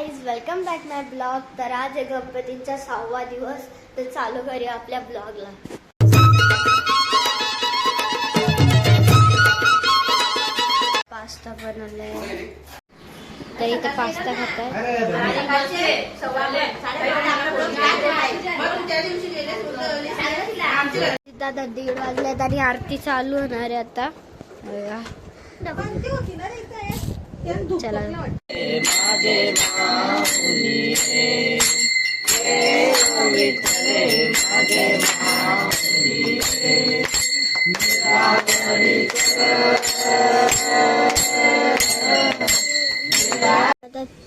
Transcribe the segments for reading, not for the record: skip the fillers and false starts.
Guys, welcome back माय blog. तर आज आहे गणपतींचा 6वा दिवस. तर चालू करूया आपल्या ब्लॉगला. पास्ता बनवलाय. तर इथे पास्ता खातात. आता 1:30 वाजले तरी आरती चालू होणार आहे आता. चला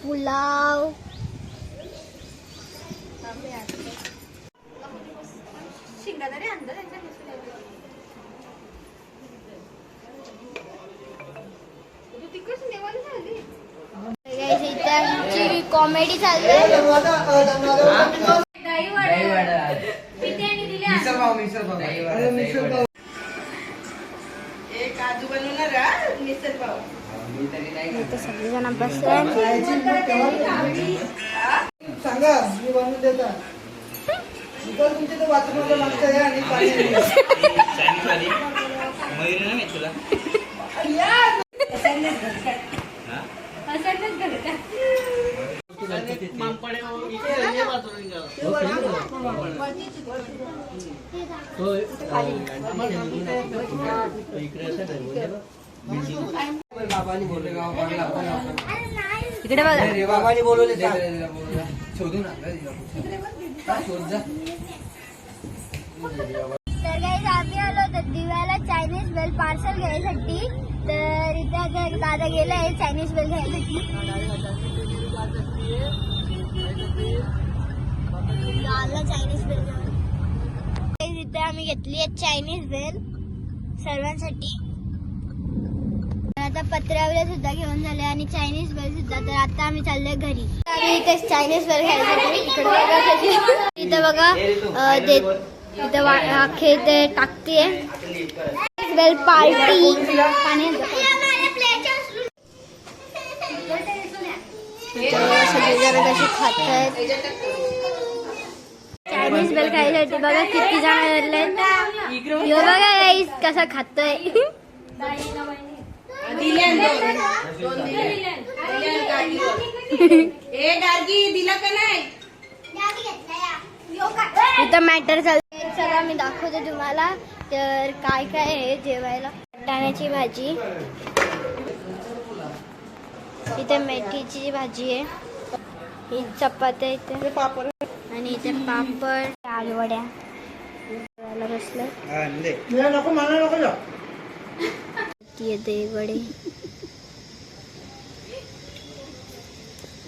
पुलाव इथे कॉमेडी चालू आहे. सगळेजण बसले. सांगा मी बनवून देता. तुमच्या तर बाथरूमला मागचं आहे आणि पाणी इकडे बघा. बाबांनी बोलवले शोधून तर गाईज आम्ही आलो तर दिव्याला चायनीज बेल पार्सल घ्यायसाठी. तर इथे आता दादा गेला आहे चायनीज बेल घ्यायसाठी. चायनीज बेल इथे आम्ही घेतली आहे चायनीज बेल सर्वांसाठी. आता पत्र्यावले सुद्धा घेऊन झाले आणि चायनीज बेल सुद्धा. तर आता आम्ही चाललोय घरी. आम्ही इथे चायनीज बेल घ्यायसाठी इथे बघा इथे अख्खे इथे टाकते बेल पार्टी. सगळेजण कशी खात आहेत चायनीज बेल खायसाठी. बघा किती जण आले. बघा गाईस कसा खातोय. इथं मॅटर चालू. चला मी दाखवते तुम्हाला. तर काय काय आहे जेवायला. वाटाण्याची भाजी, इथे मेथीची भाजी आहे, ही चपात्या इथे आणि इथे पापड, आलूवड्या. बसलं येते वडे.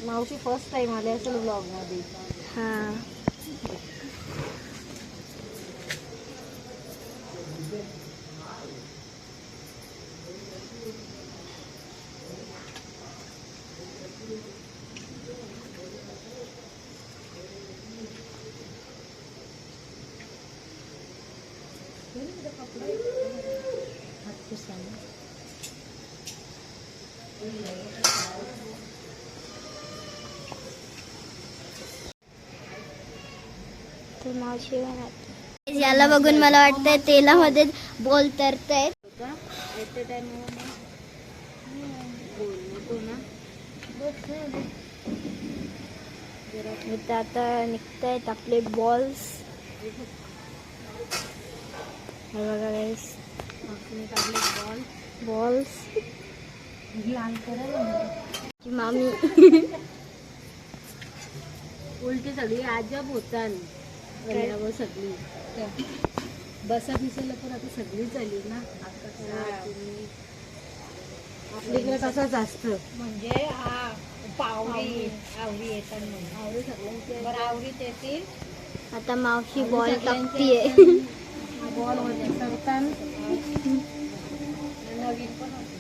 मावशी फर्स्ट टाइम आले असेल ब्लॉग मध्ये. हा याला बघून मला वाटतंय तेलामध्ये बॉल तरतायत. इथं आता निघतायत आपले बॉल्स. बघा गाईस बॉल्स. मामी उलटी सगळी अजब होतात. सगळी बसा दिसेल तर आता सगळी चालली ना. आपल्याकडे कसं जास्त म्हणजे आवडी येतात आवडी सगळ्यांची आवडीत येते. आता मावशी बॉल टाकतीये. बॉल होते सरतान नवीन पण होते.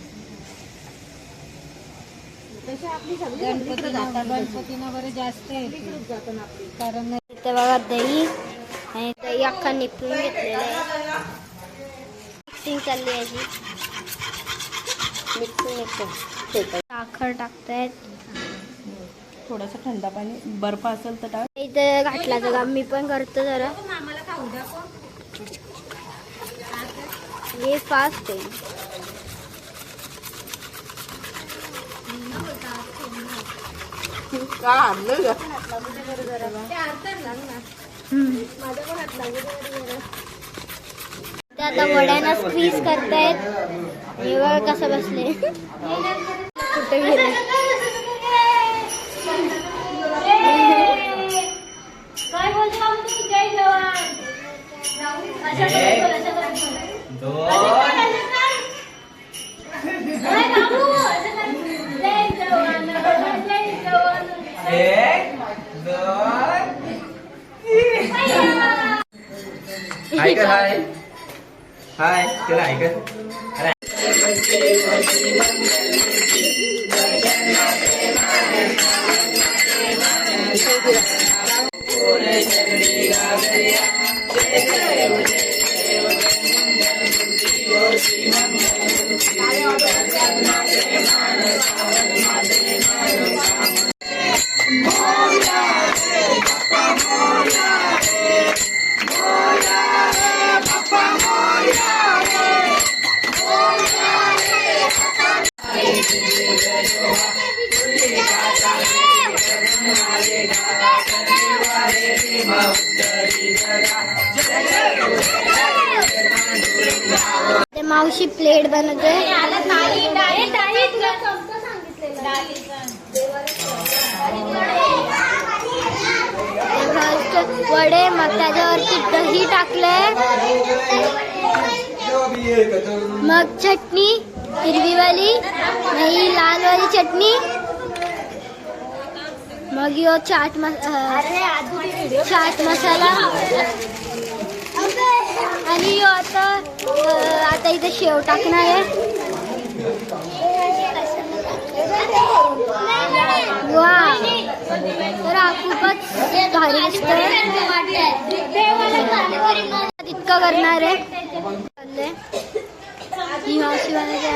तसे आपली सगळी गणपती जातात. गणपतीना बरे जास्त जातात आपली. कारण इथे बघा दही आणि दही अख्खा निपळून घेतलेला आहे. मिक्सिंग चालली आहे. मिक्सिंग साखर टाकतायत. थोडासा थंड पाणी बर्फ असेल तर टाक. इथे घातला तर मी पण करतो जरा. हे फास्ट आहे. ते आता वड्यांना स्क्वीज करतायत. हे बघ कसं बसले. कुठे गेले. काय बोलतो तुम्ही. जय जवान. हाय कर हाय हाय केला हाय कर. ते मावशी प्लेट बनवते. वडे मग त्याच्यावरती दही टाकलंय. मग चटणी हिरवीवाली नाही लालवाली चटणी. मग यो चाट मसाला आणि यो आता इथे शेव टाकणार आहे. वा तर खूपच भारी दिसतोय. इतकं करणार आहे. ही मावशी बनवते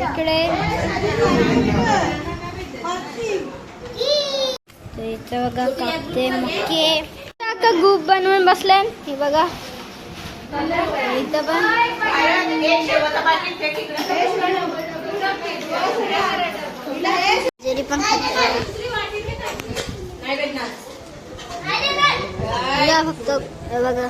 इकडे. इथं बघा कापते मक्के. का गुप बनवून बसले. हे बघा इथं पण जरी पण फक्त हे बघा.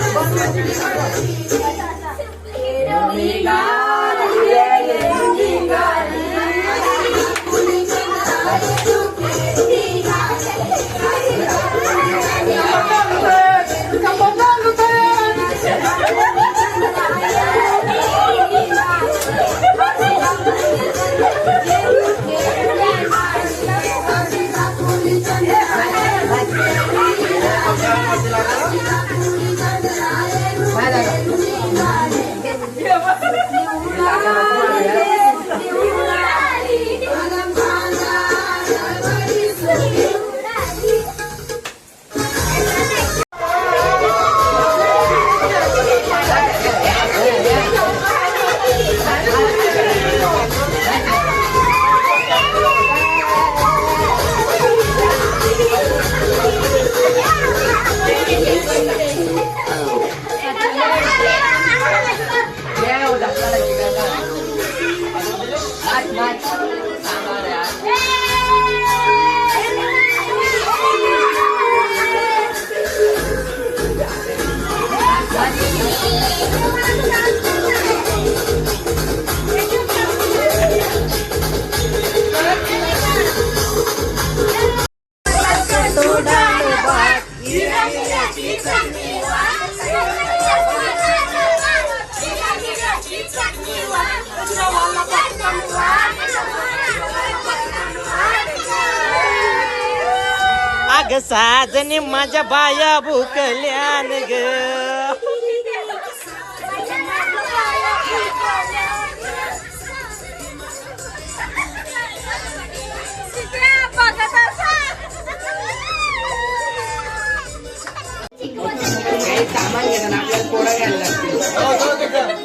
Bye. अग साजनी माझ्या बाया भुकल्यान ग सामान घेताना आपल्याला पोळा घ्यायला लागते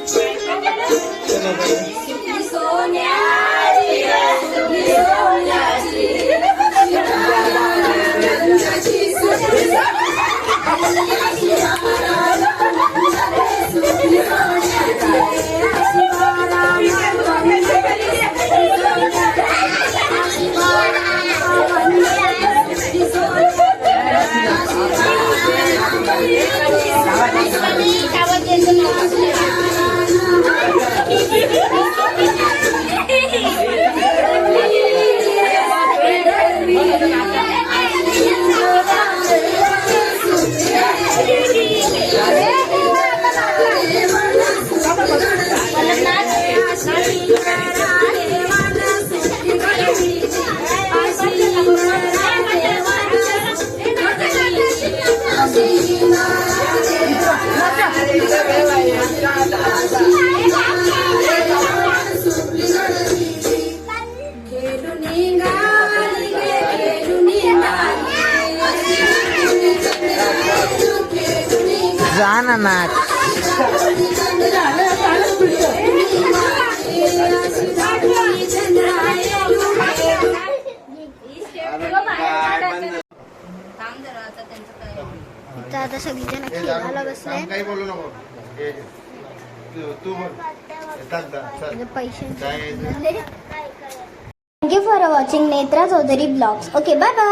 जाना नाच आता सगळीजण खेळायला बसले काही बोलू नको तू पैसे thank you for watching Netra Chaudhari blogs okay bye bye.